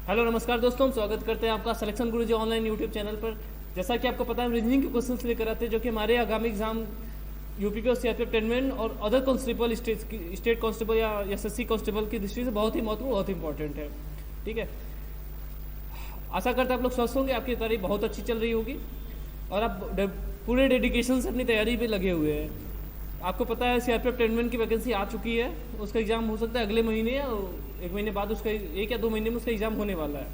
Hello नमस्कार दोस्तों, स्वागत करते हैं आपका सिलेक्शन गुरुजी ऑनलाइन यूट्यूब चैनल पर। जैसा कि आपको पता है, हम रीजनिंग के क्वेश्चंस लेकर आते हैं जो कि हमारे आगामी एग्जाम यूपी के सीआरपीएफ टेनमेंट और अदर कांस्टेबल स्टेट कांस्टेबल या एसएससी कांस्टेबल की दृष्टि से बहुत ही महत्वपूर्ण, बहुत इंपॉर्टेंट है। ठीक है, आशा करते हैं आप लोग स्वस्थ होंगे, आपकी तैयारी बहुत अच्छी चल रही होगी और आप पूरे डेडिकेशन से अपनी तैयारी पे लगे हुए हैं। आपको पता है सीआरपीएफ टेनमेंट की वैकेंसी आ चुकी है, उसका एग्ज़ाम हो सकता है अगले महीने या एक महीने बाद, उसका 1 या 2 महीने में उसका एग्ज़ाम होने वाला है।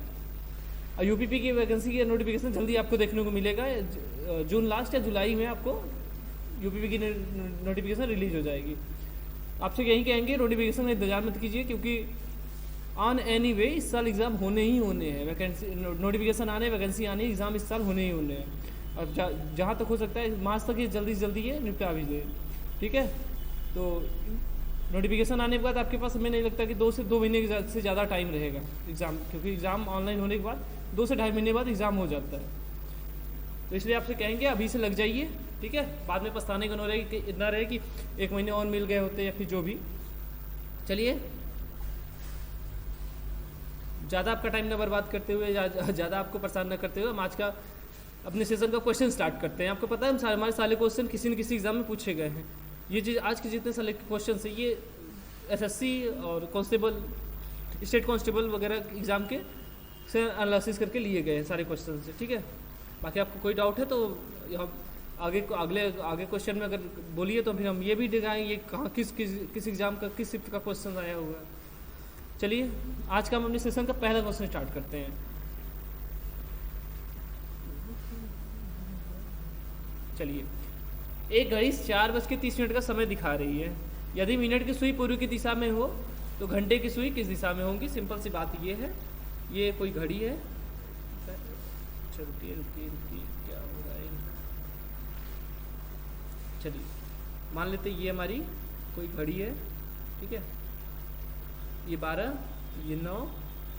और यूपीपी की वैकेंसी का नोटिफिकेशन जल्दी आपको देखने को मिलेगा। जून लास्ट या जुलाई में आपको यूपीपी की नोटिफिकेशन रिलीज हो जाएगी। आपसे यही कहेंगे, नोटिफिकेशन का इंतजार मत कीजिए, क्योंकि ऑन एनी वे इस साल एग्ज़ाम होने ही होने हैं। वैकेंसी नोटिफिकेशन आने, वैकेंसी आने, एग्ज़ाम इस साल होने ही होने हैं। और जहाँ तक हो सकता है मार्च तक ये जल्दी से जल्दी ये निपटा भी दे। ठीक है, तो नोटिफिकेशन आने के बाद आपके पास, हमें नहीं लगता कि 2 से 2 महीने से ज़्यादा टाइम रहेगा एग्ज़ाम, क्योंकि एग्ज़ाम ऑनलाइन होने के बाद 2 से 2.5 महीने बाद एग्ज़ाम हो जाता है। तो इसलिए आपसे कहेंगे अभी से लग जाइए। ठीक है, बाद में पछताने का ना रहे कि 1 महीने और मिल गए होते या फिर जो भी। चलिए, ज़्यादा आपका टाइम न बर्बाद करते हुए, ज़्यादा आपको परेशान न करते हुए, हम आज का अपने सेशन का क्वेश्चन स्टार्ट करते हैं। आपको पता है हमारे सारे क्वेश्चन किसी न किसी एग्जाम में पूछे गए हैं। ये आज के जितने सारे क्वेश्चन हैं ये एसएससी और कांस्टेबल, स्टेट कांस्टेबल वगैरह एग्ज़ाम के से एनालिसिस करके लिए गए हैं सारे क्वेश्चन से। ठीक है, बाकी आपको कोई डाउट है तो हम आगे क्वेश्चन में अगर बोलिए तो फिर हम ये भी दिखाएंगे ये कहाँ किस एग्ज़ाम का किस शिफ्ट का क्वेश्चन आया हुआ है। चलिए, आज का हम अपने सेशन का पहला क्वेश्चन स्टार्ट करते हैं। चलिए, एक घड़ी 4:30 का समय दिखा रही है। यदि मिनट की सुई पूर्व की दिशा में हो तो घंटे की सुई किस दिशा में होगी? सिंपल सी बात ये है। ये कोई घड़ी है, रुकिए क्या हो रहा है। चलिए, मान लेते ये हमारी कोई घड़ी है। ठीक है, ये 12, ये 9,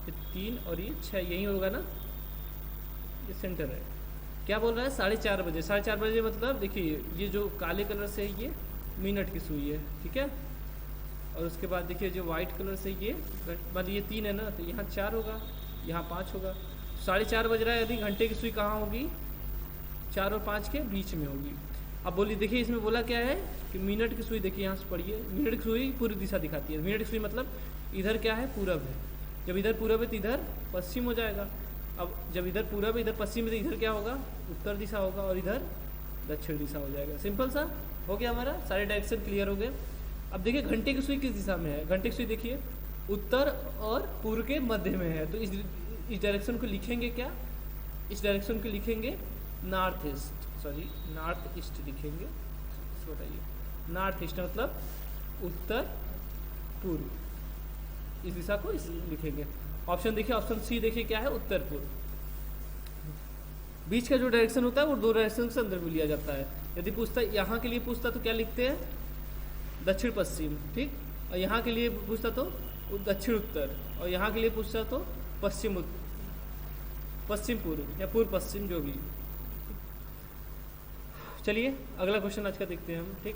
ये 3 और ये 6, यही होगा ना, ये सेंटर है। क्या बोल रहा है? 4:30 बजे। 4:30 बजे मतलब देखिए, ये जो काले कलर से है ये मिनट की सुई है। ठीक है, और उसके बाद देखिए जो वाइट कलर से ये मतलब ये 3 है ना, तो यहाँ 4 होगा, यहाँ 5 होगा। 4:30 बज रहा है, यदि घंटे की सुई कहाँ होगी? 4 और 5 के बीच में होगी। अब बोलिए, देखिए इसमें बोला क्या है कि मिनट की सुई, देखिए यहाँ से पढ़िए, मिनट की सुई पूरी दिशा दिखाती है। मिनट की सुई मतलब इधर क्या है? पूरब है। जब इधर पूरब है तो इधर पश्चिम हो जाएगा। अब जब इधर पूरब है, इधर पश्चिम है, तो इधर क्या होगा? उत्तर दिशा होगा, और इधर दक्षिण दिशा हो जाएगा। सिंपल सा हो गया, हमारा सारे डायरेक्शन क्लियर हो गए। अब देखिए घंटे की सुई किस दिशा में है? घंटे की सुई देखिए उत्तर और पूर्व के मध्य में है। तो इस डायरेक्शन को लिखेंगे क्या? इस डायरेक्शन को लिखेंगे नॉर्थ ईस्ट लिखेंगे। बताइए, नॉर्थ ईस्ट मतलब उत्तर पूर्व, इस दिशा को लिखेंगे। ऑप्शन देखिए, ऑप्शन सी देखिए क्या है? उत्तर पूर्व। बीच का जो डायरेक्शन होता है वो 2 डायरेक्शन से अंदर में लिया जाता है। यदि पूछता यहाँ के लिए पूछता तो क्या लिखते हैं? दक्षिण पश्चिम। ठीक, और यहाँ के लिए पूछता तो दक्षिण उत्तर, और यहाँ के लिए पूछता तो पश्चिम पूर्व या पूर्व पश्चिम, जो भी। चलिए, अगला क्वेश्चन आज का देखते हैं हम। ठीक,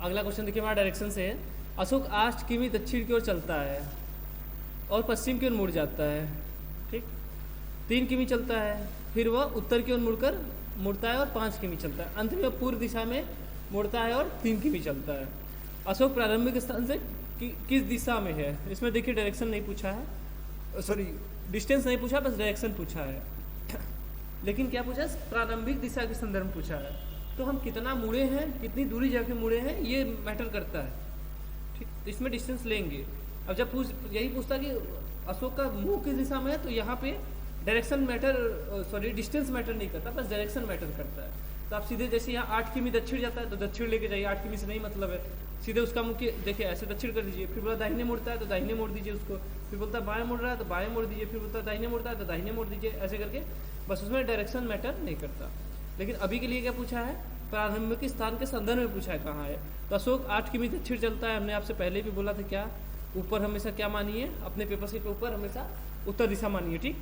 अगला क्वेश्चन देखिए हमारा डायरेक्शन से है। अशोक 8 किमी दक्षिण की ओर चलता है और पश्चिम की ओर मुड़ जाता है। ठीक, 3 किमी चलता है, फिर वह उत्तर की ओर मुड़ता है और 5 किमी चलता है। अंत में वह पूर्व दिशा में मुड़ता है और 3 किमी चलता है। अशोक प्रारंभिक स्थान से किस दिशा में है? इसमें देखिए डायरेक्शन नहीं पूछा है, सॉरी डिस्टेंस नहीं पूछा, बस डायरेक्शन पूछा है। लेकिन क्या पूछा? प्रारंभिक दिशा के संदर्भ में पूछा है। तो हम कितना मुड़े हैं, कितनी दूरी जाके मुड़े हैं, ये मैटर करता है। ठीक, तो इसमें डिस्टेंस लेंगे। अब जब यही पूछता कि अशोक का मुंह किस दिशा में है, तो यहाँ पे डायरेक्शन डिस्टेंस मैटर नहीं करता, बस डायरेक्शन मैटर करता है। तो आप सीधे जैसे यहाँ 8 किमी दक्षिण जाता है तो दक्षिण लेके जाइए, 8 किमी से नहीं मतलब है, सीधे उसका मुख देखिए ऐसे दक्षिण कर दीजिए। फिर बोला दाहिने मुड़ता है तो दाहिने मोड़ दीजिए उसको, फिर बोलता है बाएं मुड़ रहा है तो बाएं मोड़ दीजिए, फिर बोलता है दाहिने मुड़ता है तो दाहिने मोड़ दीजिए। ऐसे करके बस, उसमें डायरेक्शन मैटर नहीं करता। लेकिन अभी के लिए क्या पूछा है? प्रारंभिक स्थान के संदर्भ में पूछा है कहाँ है। तो अशोक 8 किमी दक्षिण चलता है, हमने आपसे पहले भी बोला था क्या? ऊपर हमेशा क्या मानिए? अपने पेपर के ऊपर हमेशा उत्तर दिशा मानिए। ठीक,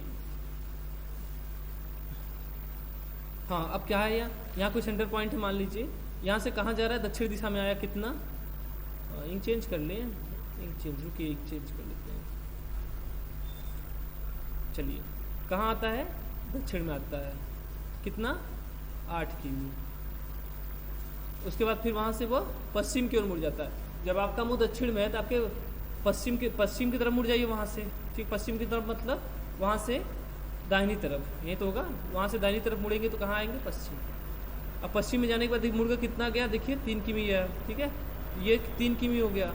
हाँ, अब क्या है? यहाँ कोई सेंटर पॉइंट है, मान लीजिए यहाँ से कहाँ जा रहा है? दक्षिण दिशा में आया। कितना? इंक चेंज कर लें, इंक चेंज, रुकिए इंक चेंज कर लेते हैं। चलिए कहाँ आता है, दक्षिण में आता है, कितना 8 किमी। उसके बाद फिर वहाँ से वो पश्चिम की ओर मुड़ जाता है। जब आपका मुंह दक्षिण में है तो आपके पश्चिम की तरफ मुड़ जाइए वहाँ से, ठीक, पश्चिम की तरफ मतलब वहाँ से दाहिनी तरफ, यही तो होगा, वहाँ से दाहिनी तरफ मुड़ेंगे तो कहाँ आएंगे, पश्चिम। अब पश्चिम में जाने के बाद मुड़ का कितना गया, देखिए 3 किमी है, ठीक है, ये 3 किमी हो गया।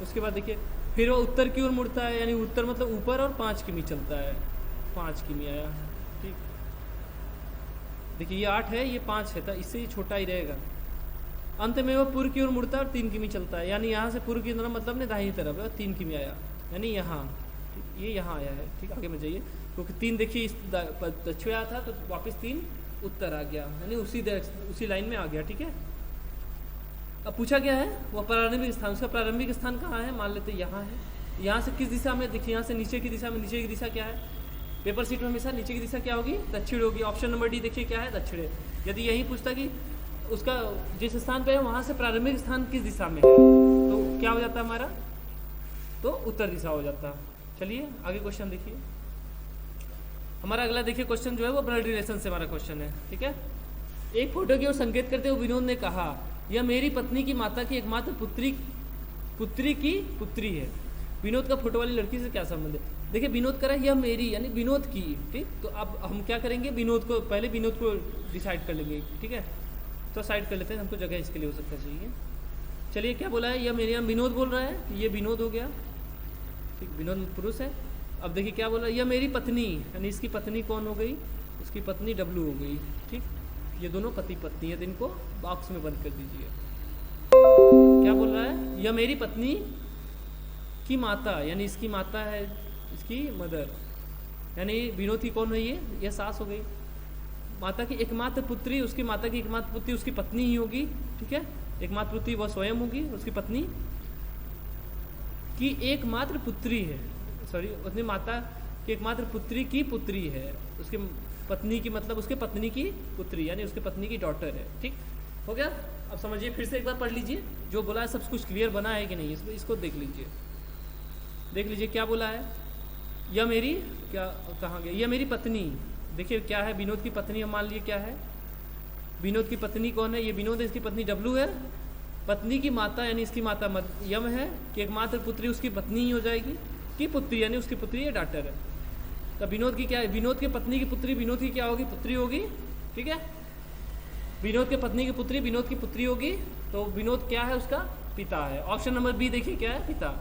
उसके बाद देखिए फिर वो उत्तर की ओर मुड़ता है, यानी उत्तर मतलब ऊपर, और 5 किमी चलता है, 5 किमी आया, ठीक। देखिए ये 8 है, ये 5 है, तो इससे ये छोटा ही रहेगा। अंत में वो पूर्व की ओर मुड़ता है और 3 किमी चलता है, यानी यहाँ से पूर्व की तरफ मतलब ने दाहिनी तरफ है, 3 किमी आया, यानी यहाँ, ये यहाँ आया है, ठीक। आगे में जाइए, क्योंकि 3 देखिए इस दक्षिण आया था तो वापस 3 उत्तर आ गया, यानी उसी लाइन में आ गया, ठीक है। अब पूछा क्या है, वो प्रारंभिक स्थान, उसका प्रारंभिक स्थान कहाँ है, मान लेते यहाँ है। यहाँ से किस दिशा में, देखिए यहाँ से नीचे की दिशा में, नीचे की दिशा क्या है, पेपर सीट में हमेशा नीचे की दिशा क्या होगी, दक्षिण होगी। ऑप्शन नंबर डी देखिए क्या है, दक्षिण है। यदि यही पूछता कि उसका जिस स्थान पे है वहाँ से प्रारंभिक स्थान किस दिशा में है, तो क्या हो जाता है हमारा, तो उत्तर दिशा हो जाता है। चलिए आगे क्वेश्चन देखिए, हमारा अगला देखिए क्वेश्चन जो है वो ब्लड रिलेशन से हमारा क्वेश्चन है, ठीक है। एक फोटो की ओर संकेत करते हुए विनोद ने कहा, यह मेरी पत्नी की माता की एकमात्र पुत्री की पुत्री है। विनोद का फोटो वाली लड़की से क्या संबंध है। देखिए विनोद कह रहा है यह मेरी, यानी विनोद की, ठीक। तो अब हम क्या करेंगे, विनोद को पहले विनोद को डिसाइड कर लेंगे, ठीक है। तो साइड कर लेते हैं, हमको जगह इसके लिए हो सकता चाहिए। चलिए क्या बोला है, यह मेरे यहाँ विनोद बोल रहा है, ये विनोद हो गया, ठीक, विनोद पुरुष है। अब देखिए क्या बोल रहा है, यह मेरी पत्नी, यानी इसकी पत्नी कौन हो गई, उसकी पत्नी डब्लू हो गई, ठीक। ये दोनों पति पत्नी है, तो इनको बॉक्स में बंद कर दीजिए। क्या बोल रहा है, यह मेरी पत्नी की माता, यानी इसकी माता है, इसकी मदर, यानी विनोद की कौन हुई है, यह सास हो गई। माता की एकमात्र पुत्री, उसकी माता की एकमात्र पुत्री उसकी पत्नी ही होगी, ठीक है। एकमात्र पुत्री वह स्वयं होगी, उसकी पत्नी की एकमात्र पुत्री है, सॉरी, उसने माता की एकमात्र पुत्री की पुत्री है, उसके पत्नी की मतलब उसके पत्नी की पुत्री, यानी उसके पत्नी की डॉटर है, ठीक हो गया। अब समझिए, फिर से एक बार पढ़ लीजिए, जो बोला है सब कुछ क्लियर बना है कि नहीं, इसको देख लीजिए, देख लीजिए क्या बोला है। यह मेरी, क्या कहाँ गया, यह मेरी पत्नी, देखिए क्या है, विनोद की पत्नी, हम मान लिए क्या है, विनोद की पत्नी कौन है, ये विनोद है, इसकी पत्नी डब्लू है। पत्नी की माता, यानी इसकी माता यम है, कि एकमात्र पुत्री उसकी पत्नी ही हो जाएगी, की पुत्री, यानी उसकी पुत्री है, डॉटर है। तो विनोद की क्या है, विनोद की पत्नी की पुत्री विनोद की क्या होगी, पुत्री होगी, ठीक है। विनोद के पत्नी की पुत्री विनोद की पुत्री होगी, तो विनोद क्या है, उसका पिता है। ऑप्शन नंबर बी देखिए क्या है, पिता।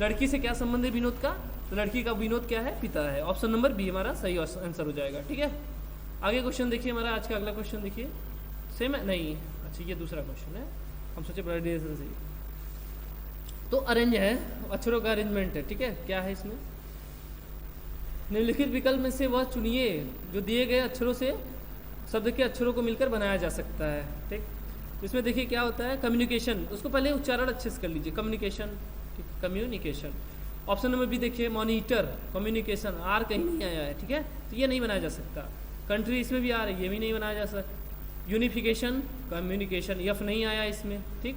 लड़की से क्या संबंध है विनोद का, तो लड़की का विनोद क्या है, पिता है। ऑप्शन नंबर बी हमारा सही आंसर हो जाएगा, ठीक है। आगे क्वेश्चन देखिए, हमारा आज का अगला क्वेश्चन देखिए, सेम है नहीं, अच्छा ये दूसरा क्वेश्चन है, हम सोचे ब्लड रिलेशन से। तो अरेंज है, अक्षरों का अरेंजमेंट है, ठीक है। क्या है इसमें, निम्नलिखित विकल्प में से वह चुनिए जो दिए गए अक्षरों से शब्द के अक्षरों को मिलकर बनाया जा सकता है, ठीक। इसमें देखिए क्या होता है, कम्युनिकेशन, उसको पहले उच्चारण अच्छे से कर लीजिए, कम्युनिकेशन, ठीक, कम्युनिकेशन। ऑप्शन नंबर बी देखिए, मॉनिटर, कम्युनिकेशन, आर कहीं नहीं आया है, ठीक है, तो ये नहीं बनाया जा सकता। कंट्री इसमें भी आ रही है, ये भी नहीं बनाया जा सकता। यूनिफिकेशन, कम्युनिकेशन, यफ नहीं आया इसमें, ठीक,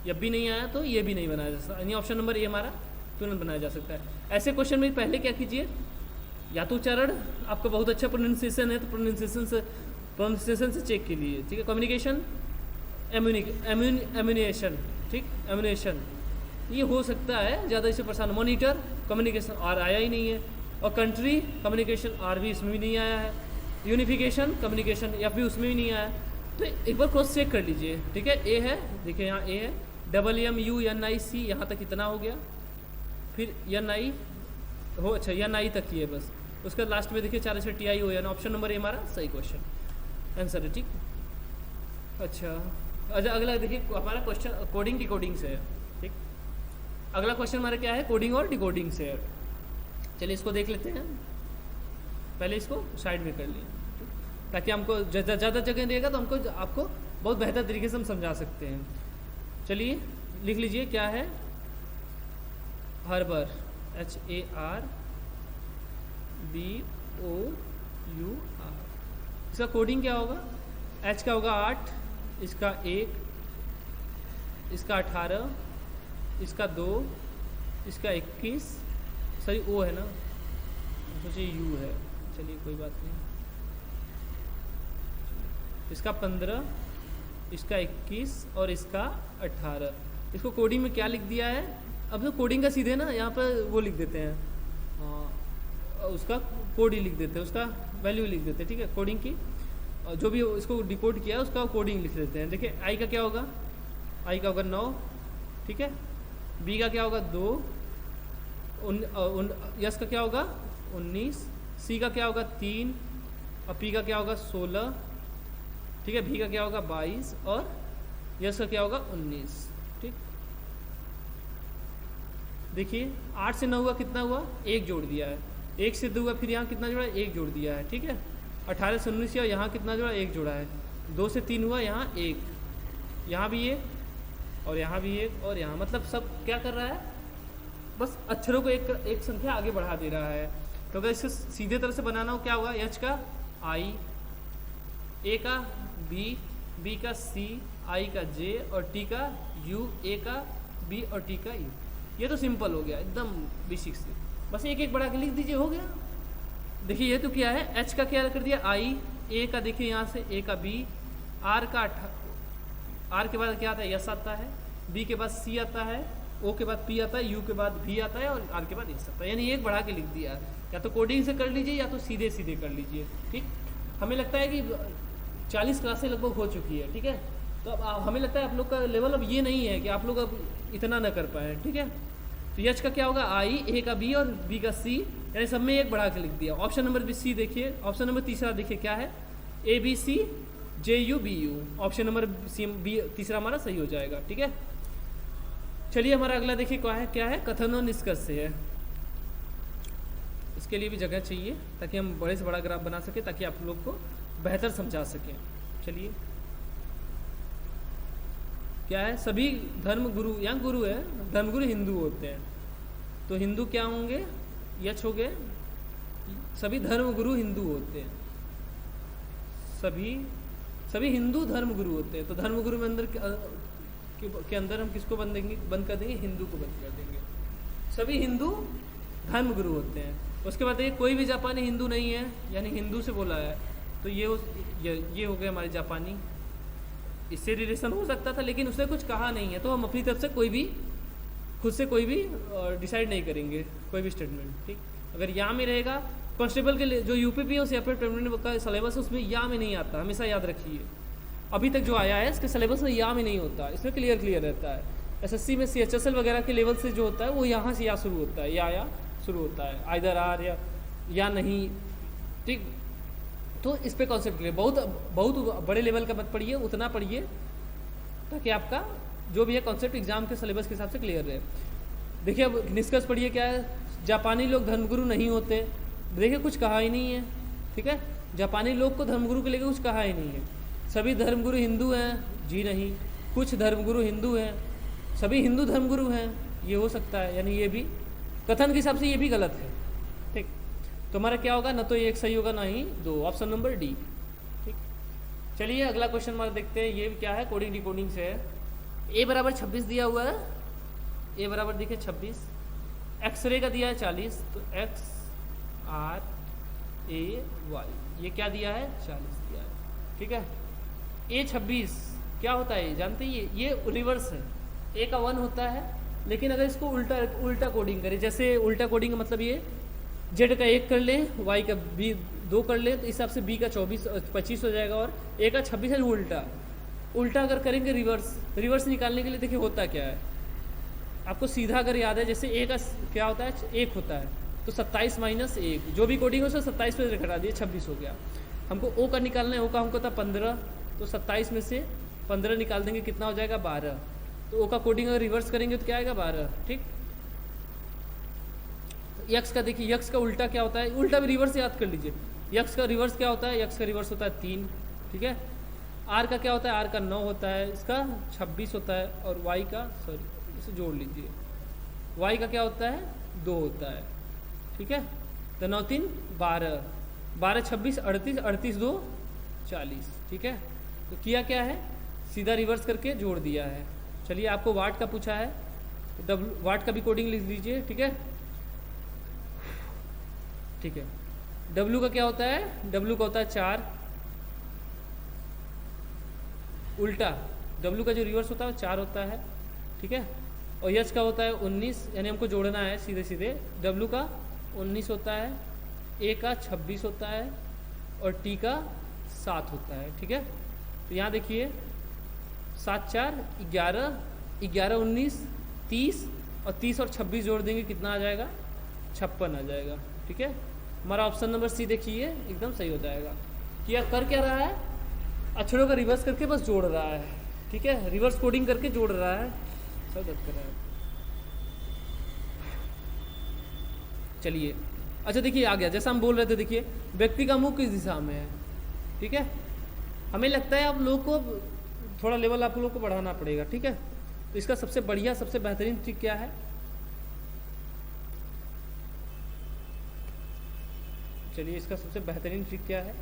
यफ भी नहीं आया, तो ये भी नहीं बनाया जा सकता, यानी ऑप्शन नंबर ए हमारा तुरंत बनाया जा सकता है। ऐसे क्वेश्चन में पहले क्या कीजिए, या तो उच्चारण आपका बहुत अच्छा प्रोनाउंसिएशन है तो प्रोनाउंसिएशन से चेक के लिए, ठीक है। कम्युनिकेशन, एम्यूनिएशन, ठीक, एम्यूनिएशन, ये हो सकता है ज़्यादा इससे परेशान। मॉनिटर, कम्युनिकेशन, आर आया ही नहीं है। और कंट्री, कम्युनिकेशन, आर भी इसमें भी नहीं आया है। यूनिफिकेशन, कम्युनिकेशन, या भी उसमें भी नहीं आया। तो एक बार क्रॉस चेक कर लीजिए, ठीक है। ए है, देखिए यहाँ ए है, WMUNIC, यहाँ तक इतना हो गया, फिर NI हो, अच्छा NI तक ही है बस, उसका लास्ट में देखिए 4 से TI हो, यानी ऑप्शन नंबर ए हमारा सही क्वेश्चन आंसर है, ठीक। अच्छा अगला देखिए, हमारा क्वेश्चन कोडिंग डिकोडिंग से है, ठीक। अगला क्वेश्चन हमारा क्या है, कोडिंग और डिकोडिंग से है। चलिए इसको देख लेते हैं, पहले इसको साइड में कर लिए, ताकि हमको ज़्यादा जगह रहेगा तो हमको आपको बहुत बेहतर तरीके से हम समझा सकते हैं। चलिए लिख लीजिए क्या है, हर्बर, HARBOUR, इसका कोडिंग क्या होगा, H का होगा 8, इसका 1, इसका 18, इसका 2, इसका 21, सॉरी O है ना, सोचिए यू है, चलिए कोई बात नहीं। इसका 15, इसका 21 और इसका 18। इसको कोडिंग में क्या लिख दिया है? अब तो कोडिंग का सीधे ना यहाँ पर वो लिख देते हैं, उसका कोड ही लिख देते हैं, उसका वैल्यू लिख देते हैं, ठीक है। कोडिंग की जो भी इसको डिकोड किया है उसका कोडिंग लिख देते हैं। देखिए आई का क्या होगा, आई का होगा 9, ठीक है। बी का क्या होगा 2, यस का क्या होगा 19, सी का क्या होगा 3 और पी का क्या होगा 16, ठीक है। भी का क्या होगा 22 और यस का क्या होगा 19, ठीक। देखिए 8 से 9 हुआ, कितना हुआ 1 जोड़ दिया है। 1 से 2 हुआ, फिर यहाँ कितना जोड़ा 1 जोड़ दिया है, ठीक है। 18 से 19 हुआ, यहाँ कितना जोड़ा 1 जोड़ा है। 2 से 3 हुआ, यहाँ 1, यहाँ भी 1 और यहाँ भी 1 और यहाँ, मतलब सब क्या कर रहा है, बस अक्षरों को एक संख्या आगे बढ़ा दे रहा है। तो अगर इसको सीधे तरह से बनाना हो क्या होगा, एच का आई, ए का बी, बी का सी, आई का जे और टी का यू, ए का बी और टी का यू। ये तो सिंपल हो गया एकदम बेसिक से, बस एक एक बढ़ा के लिख दीजिए, हो गया। देखिए ये तो क्या है, एच का क्या कर दिया आई, ए का देखिए यहाँ से ए का बी, आर का आर के बाद क्या आता है यस आता है, बी के बाद सी आता है, ओ के बाद पी आता है, यू के बाद भी आता है और आर के बाद एस आता है। यानी एक बढ़ा के लिख दिया, या तो कोडिंग से कर लीजिए या तो सीधे सीधे कर लीजिए, ठीक। हमें लगता है कि 40 क्लासें लगभग हो चुकी है, ठीक है। तो अब हमें लगता है आप लोग का लेवल अब ये नहीं है कि आप लोग अब इतना ना कर पाए, ठीक है। तो एच का क्या होगा आई, ए का बी और बी का सी, यानी सब में एक बढ़ा के लिख दिया। ऑप्शन नंबर बी सी देखिए, ऑप्शन नंबर तीसरा देखिए क्या है, A B C J U B U, option number C B तीसरा हमारा सही हो जाएगा, ठीक है। चलिए हमारा अगला देखिए क्या है कथन और निष्कर्ष से है। इसके लिए भी जगह चाहिए ताकि हम बड़े से बड़ा ग्राफ बना सके, ताकि आप लोग को बेहतर समझा सकें। चलिए क्या है, सभी धर्म गुरु, यहाँ गुरु है, धर्मगुरु हिंदू होते हैं, तो हिंदू क्या होंगे, यच हो गए, सभी धर्मगुरु हिंदू होते हैं, सभी हिंदू धर्मगुरु होते हैं। तो धर्मगुरु में अंदर के अंदर हम किसको बंद कर देंगे, हिंदू को बंद कर देंगे। सभी हिंदू धर्मगुरु होते हैं। उसके बाद देखिए कोई भी जापानी हिंदू नहीं है, यानी हिंदू से बोला है, तो ये हो गए हमारे जापानी। इससे रिलेशन हो सकता था लेकिन उसने कुछ कहा नहीं है, तो हम अपनी तरफ से खुद से कोई भी डिसाइड नहीं करेंगे कोई भी स्टेटमेंट, ठीक। अगर या में रहेगा, कांस्टेबल के लिए जो यूपीपी और सेपरेट परमानेंट का सिलेबस उसमें या में नहीं आता, हमेशा याद रखिए। अभी तक जो आया है इसके सिलेबस में या में नहीं होता, इसमें क्लियर रहता है। एसएससी में CHSL वगैरह के लेवल से जो होता है वो यहाँ से या शुरू होता है, या शुरू होता है, आइदर आर या नहीं, ठीक। तो इस पे कॉन्सेप्ट क्लियर, बहुत बड़े लेवल का मत पढ़िए, उतना पढ़िए ताकि आपका जो भी है कॉन्सेप्ट एग्जाम के सिलेबस के हिसाब से क्लियर रहे। देखिए अब निष्कर्ष पढ़िए क्या है, जापानी लोग धर्मगुरु नहीं होते, देखिए कुछ कहा ही नहीं है, ठीक है। जापानी लोग को धर्मगुरु के लेकर कुछ कहा ही नहीं है। सभी धर्मगुरु हिंदू हैं, जी नहीं, कुछ धर्मगुरु हिंदू हैं, सभी हिंदू धर्मगुरु हैं, ये हो सकता है, यानी ये भी कथन के हिसाब से ये भी गलत है, ठीक। तो हमारा क्या होगा, ना तो एक सही होगा ना ही दो, ऑप्शन नंबर डी, ठीक। चलिए अगला क्वेश्चन हमारा देखते हैं, ये क्या है, कोडिंग डिकोडिंग से है। ए बराबर 26 दिया हुआ है, ए बराबर देखिए 26, एक्सरे का दिया है 40, तो एक्स आर ए वाई, ये क्या दिया है 40 दिया है, ठीक है। ए 26 क्या होता है जानते हैं, ये रिवर्स है, ए का 1 होता है, लेकिन अगर इसको उल्टा कोडिंग करें, जैसे उल्टा कोडिंग का मतलब ये जेड का 1 कर ले, वाई का बी 2 कर ले, तो इस हिसाब से बी का 25 हो जाएगा और ए का 26 है उल्टा अगर करेंगे रिवर्स निकालने के लिए देखिए होता क्या है, आपको सीधा अगर याद है, जैसे ए का क्या होता है 1 होता है, तो 27 माइनस 1 जो भी कोडिंग हो उसको 27 पे घटा दिए 26 हो गया। हमको ओ का निकालना है, ओ का हमको था 15, तो 27 में से 15 निकाल देंगे, कितना हो जाएगा 12। तो ओ का कोडिंग अगर रिवर्स करेंगे तो क्या आएगा 12, ठीक। यक्स का देखिए, यक्स का उल्टा क्या होता है, उल्टा भी रिवर्स याद कर लीजिए। यक्स का रिवर्स क्या होता है, यक्स का रिवर्स होता है 3, ठीक है। आर का क्या होता है, आर का 9 होता है, इसका 26 होता है, और वाई का इसे जोड़ लीजिए, वाई का क्या होता है 2 होता है, ठीक है। तो 9 3 12, 12 26 38, 38 2 40, ठीक है। तो किया क्या है, सीधा रिवर्स करके जोड़ दिया है। चलिए आपको वाट का पूछा है, तो वाट का भी कोडिंग लिख लीजिए, ठीक है। ठीक है। W का क्या होता है? W का होता है 4, उल्टा W का जो रिवर्स होता है वो 4 होता है, ठीक है। और H का होता है 19, यानी हमको जोड़ना है सीधे सीधे। W का 19 होता है, A का 26 होता है और T का 7 होता है, ठीक है। तो यहाँ देखिए 7 4 11, 11 19 30, और 30 और 26 जोड़ देंगे कितना आ जाएगा? 56 आ जाएगा, ठीक है। हमारा ऑप्शन नंबर सी देखिए एकदम सही हो जाएगा। कि यह कर क्या रहा है? अक्षरों का रिवर्स करके बस जोड़ रहा है, ठीक है। रिवर्स कोडिंग करके जोड़ रहा है, सब दर्द कर रहा है। चलिए, अच्छा देखिए आ गया। जैसा हम बोल रहे थे, देखिए व्यक्ति का मुंह किस दिशा में है, ठीक है। हमें लगता है आप लोग को थोड़ा लेवल आप लोग को बढ़ाना पड़ेगा, ठीक है। तो इसका सबसे बढ़िया सबसे बेहतरीन ट्रिक क्या है? चलिए, इसका सबसे बेहतरीन ट्रिक क्या है?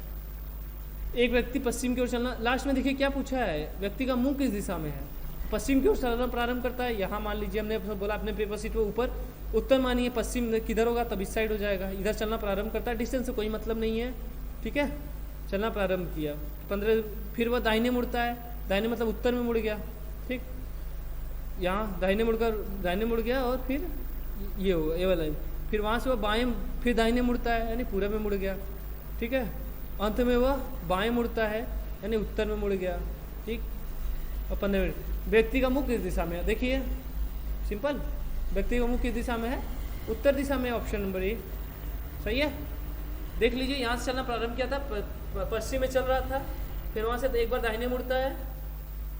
एक व्यक्ति पश्चिम की ओर चलना, लास्ट में देखिए क्या पूछा है, व्यक्ति का मुंह किस दिशा में है? पश्चिम की ओर चलना प्रारंभ करता है। यहाँ मान लीजिए हमने बोला अपने पेपर शीट पे ऊपर उत्तर मानिए, पश्चिम किधर होगा तब इस साइड हो जाएगा। इधर चलना प्रारंभ करता है, डिस्टेंस से कोई मतलब नहीं है, ठीक है। चलना प्रारंभ किया 15, फिर वह दाहिने मुड़ता है, दाहिने मतलब उत्तर में मुड़ गया, ठीक। यहाँ दाहिने मुड़ गया और फिर ये होगा ये वाला, फिर वहाँ से वह बाएं फिर दाहिने मुड़ता है, यानी पूरब में मुड़ गया, ठीक है। अंत में वह बाएं मुड़ता है, यानी उत्तर में मुड़ गया, ठीक। और 15 मिनट। व्यक्ति का मुख किस दिशा में है? देखिए सिंपल, व्यक्ति का मुख किस दिशा में है? उत्तर दिशा में। ऑप्शन नंबर ए सही है। देख लीजिए, यहाँ से चलना प्रारंभ किया था, पश्चिम में चल रहा था, फिर वहाँ से एक बार दाहिने मुड़ता है,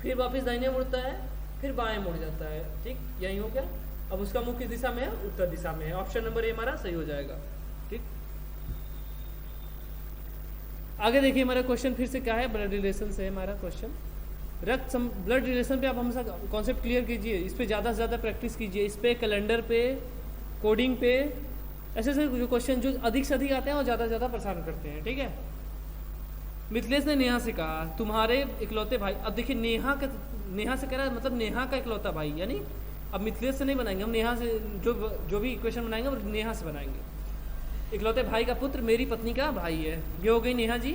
फिर वापस दाहिने मुड़ता है, फिर बाएं मुड़ जाता है, ठीक। यही हो गया। अब उसका मुख किस दिशा में है? उत्तर दिशा में है। ऑप्शन नंबर ए हमारा सही हो जाएगा, ठीक। आगे देखिए हमारा क्वेश्चन फिर से क्या है? ब्लड रिलेशन से है हमारा क्वेश्चन। ब्लड रिलेशन पे आप हमेशा कॉन्सेप्ट क्लियर कीजिए, इस पे ज़्यादा से ज़्यादा प्रैक्टिस कीजिए, इस पे कैलेंडर पे, कोडिंग पे, ऐसे जो क्वेश्चन जो अधिक से अधिक आते हैं और ज़्यादा से ज़्यादा परेशान करते हैं, ठीक है। मिथिलेश ने नेहा से कहा तुम्हारे इकलौते भाई, अब देखिए नेहा से कह रहा है, मतलब नेहा का इकलौता भाई, यानी अब मिथिलेश से नहीं बनाएंगे हम, नेहा से जो भी इक्वेशन बनाएंगे वो नेहा से बनाएंगे। इकलौते भाई का पुत्र मेरी पत्नी का भाई है, ये हो गई नेहा जी।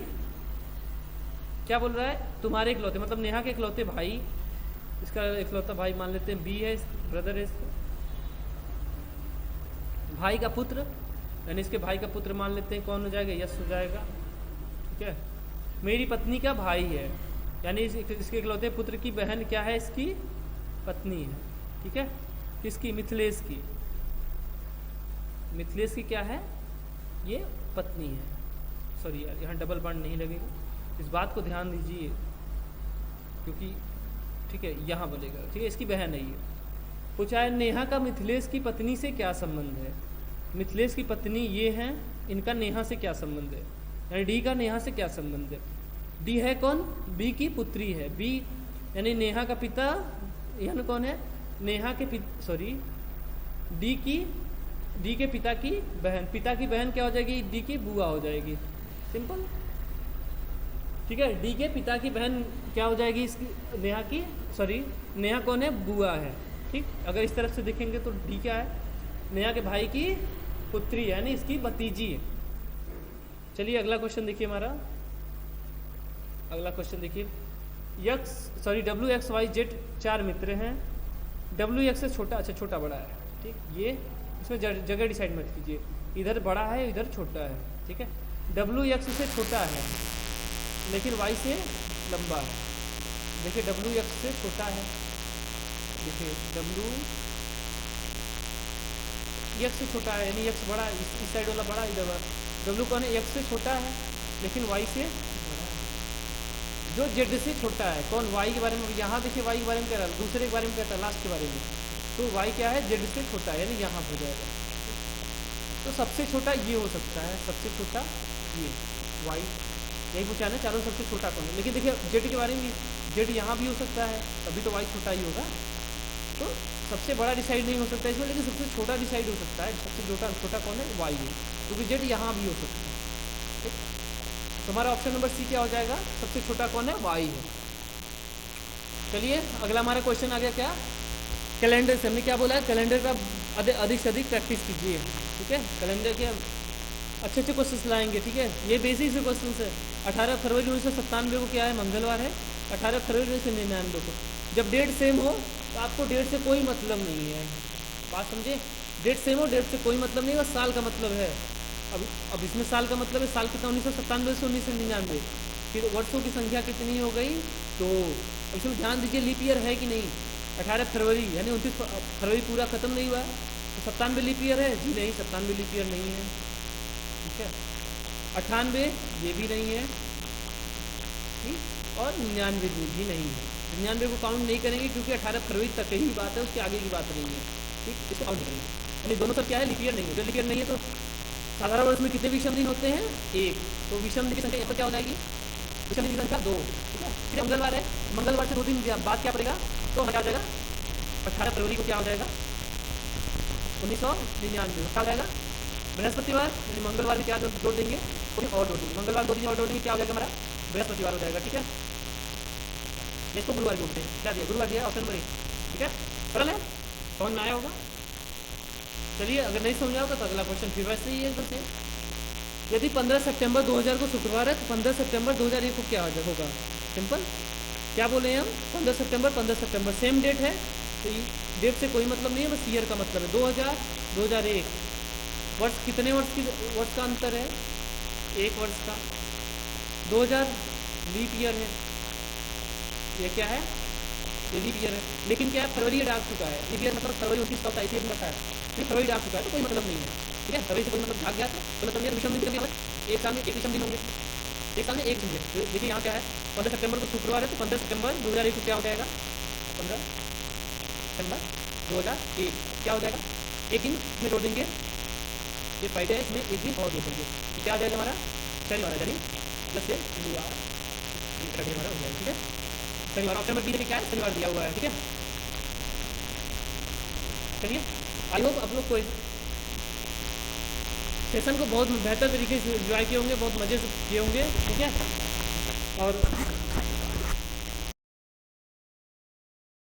क्या बोल रहा है? तुम्हारे इकलौते, मतलब नेहा के इकलौते भाई, इसका इकलौता भाई मान लेते हैं बी है, ब्रदर है इसका। भाई का पुत्र, यानी इसके भाई का पुत्र मान लेते हैं, कौन हो जाएगा? यस हो जाएगा, ठीक है। मेरी पत्नी का भाई है, यानी इसके इकलौते पुत्र की बहन क्या है? इसकी पत्नी है, ठीक है। किसकी? मिथिलेश की। मिथिलेश की क्या है? ये पत्नी है। सॉरी यार, यहाँ डबल बॉन्ड नहीं लगेगा, इस बात को ध्यान दीजिए, क्योंकि ठीक है यहाँ बोलेगा, ठीक है। इसकी बहन है ये। पूछा है नेहा का मिथिलेश की पत्नी से क्या संबंध है? मिथिलेश की पत्नी ये हैं, इनका नेहा से क्या संबंध है? यानी डी का नेहा से क्या संबंध है? डी है कौन? बी की पुत्री है, बी यानी नेहा का पिता, यानी कौन है? नेहा के डी के पिता की बहन, पिता की बहन क्या हो जाएगी? डी की बुआ हो जाएगी, सिंपल, ठीक है। डी के पिता की बहन क्या हो जाएगी? इसकी नेहा कौन है? बुआ है, ठीक। अगर इस तरफ से देखेंगे तो डी क्या है? नेहा के भाई की पुत्री है, यानी इसकी भतीजी है। चलिए अगला क्वेश्चन देखिए हमारा, अगला क्वेश्चन देखिए। डब्ल्यू एक्स वाई जेड 4 मित्र हैं, डब्ल्यू एक्स से छोटा, अच्छा छोटा बड़ा है, ठीक। ये इसमें जगह डिसाइड मत कीजिए, इधर बड़ा है इधर छोटा है, ठीक है। डब्ल्यू एक्स से छोटा है लेकिन वाई से लंबा है। देखिए डब्ल्यू एक्स से छोटा है, देखिए डब्ल्यू एक्स से छोटा है, यानी एक्स बड़ा, इस साइड वाला बड़ा, इधर बड़ा। डब्ल्यू कौन है? एक्स से छोटा है लेकिन वाई से बड़ा है। जो जेड से छोटा है, कौन? वाई के बारे में, यहाँ देखिए वाई के बारे में कह रहा है, दूसरे के बारे में कहता है, लास्ट के बारे में। तो वाई क्या है? जेड से छोटा है, यानी यहाँ हो जाएगा। तो सबसे छोटा ये हो सकता है, सबसे छोटा ये वाई, यही पूछा ना, चारों सबसे छोटा कौन है। लेकिन देखिए जेड के बारे में, जेड यहाँ भी हो सकता है, तभी तो वाई छोटा ही होगा। तो सबसे बड़ा डिसाइड नहीं हो सकता इसमें, लेकिन सबसे छोटा डिसाइड हो सकता है। सबसे छोटा कौन है? वाई है, क्योंकि जेड यहाँ भी हो सकता है, ठीक। तो हमारा ऑप्शन नंबर सी क्या हो जाएगा? सबसे छोटा कौन है? वाई है। चलिए अगला हमारा क्वेश्चन आ गया क्या? कैलेंडर से। हमने क्या बोला है? कैलेंडर का अधिक से अधिक प्रैक्टिस कीजिए, ठीक है। कैलेंडर के अच्छे अच्छे क्वेश्चन लाएंगे, ठीक है। ये बेसिक से क्वेश्चन है। 18 फरवरी 1997 को क्या है, मंगलवार है। 18 फरवरी 1999 को जब डेट सेम हो तो आपको डेट से कोई मतलब नहीं है। बात समझे, डेट सेम हो, डेट से कोई मतलब नहीं है, बस साल का मतलब है। अब इसमें साल का मतलब है, साल कितना, 1997 से 1999, फिर वर्षों की संख्या कितनी हो गई, तो इसमें ध्यान दीजिए लीप ईयर है कि नहीं। 18 फरवरी यानी 29 फरवरी पूरा खत्म नहीं हुआ, तो 97 लीप ईयर है जी, नहीं 97 लीप ईयर नहीं है, ठीक है। 98 ये भी नहीं है, ठीक, और 99 भी नहीं है। 99 को काउंट नहीं करेंगे क्योंकि 18 फरवरी तक ही बात है, उसके आगे की बात नहीं है, ठीक, इसको काउंट करेंगे। यानी दोनों सब क्या है, लीप ईयर नहीं है। जो लीप ईयर नहीं है तो साधारण वर्ष में कितने विषम दिन होते हैं, एक, तो विषम दिन की संख्या यहाँ पर क्या हो जाएगी, विषम दिन की संख्या 2, ठीक है। फिर मंगलवार है, मंगलवार से 2 दिन बाद क्या पड़ेगा, तो क्या हो जाएगा, 18 फरवरी को क्या हो जाएगा, 1999 क्या हो जाएगा, बृहस्पतिवार, यानी मंगलवार में क्या जोड़ देंगे, और जोड़ देंगे, मंगलवार 2 दिन और जोड़ देंगे, क्या हो जाएगा हमारा, बृहस्पतिवार हो जाएगा, ठीक है। इसको गुरुवार जोड़ते हैं, क्या दिया, गुरुवार दिया, ऑप्शन नंबर 1, ठीक है। सरल है, समझ में आया होगा। चलिए, अगर नहीं समझा होगा तो अगला क्वेश्चन फिर वैसे ही है एकदम से। यदि 15 सितंबर 2000 को शुक्रवार है तो 15 सितंबर 2001 को क्या होगा, सिंपल, क्या बोले हम, 15 सितंबर सेम डेट है, तो डेट से कोई मतलब नहीं है, बस ईयर का मतलब है। 2000 2001 वर्ष, कितने वर्ष का अंतर है, 1 वर्ष का। 2000 लीप ईयर है, ये क्या है, ये लीप ईयर है, लेकिन क्या है, फरवरी डाल चुका है, लीप ईयर मतलब फरवरी 29 का होता है, इसे पता है, फिर फरवरी डाल चुका है तो कोई मतलब नहीं है, ठीक है। फरवरी से कोई मतलब भाग गया तो कोई मतलब नहीं है। विषम दिन कभी एक साल में एक विषम दिन होंगे, एक साल में एक दिन है। तो देखिए यहाँ क्या है, 15 सितंबर को शुक्रवार है तो 15 सितंबर 2001 को क्या हो जाएगा, 15 सितंबर 2001 क्या हो जाएगा, एक दिन में जोड़ देंगे, ये फ्राइडे है, इसमें एक दिन और जोड़ देंगे, क्या आ जाएगा हमारा, शनिवार, यानी प्लस से शनिवार हमारा हो जाएगा, ठीक है। शनिवार ऑप्शन नंबर बी क्या है, शनिवार दिया हुआ है, ठीक है। चलिए, आई होप आप लोग को सेशन को बहुत बेहतर तरीके से एंजॉय किए होंगे, बहुत मज़े से किए होंगे, ठीक है। और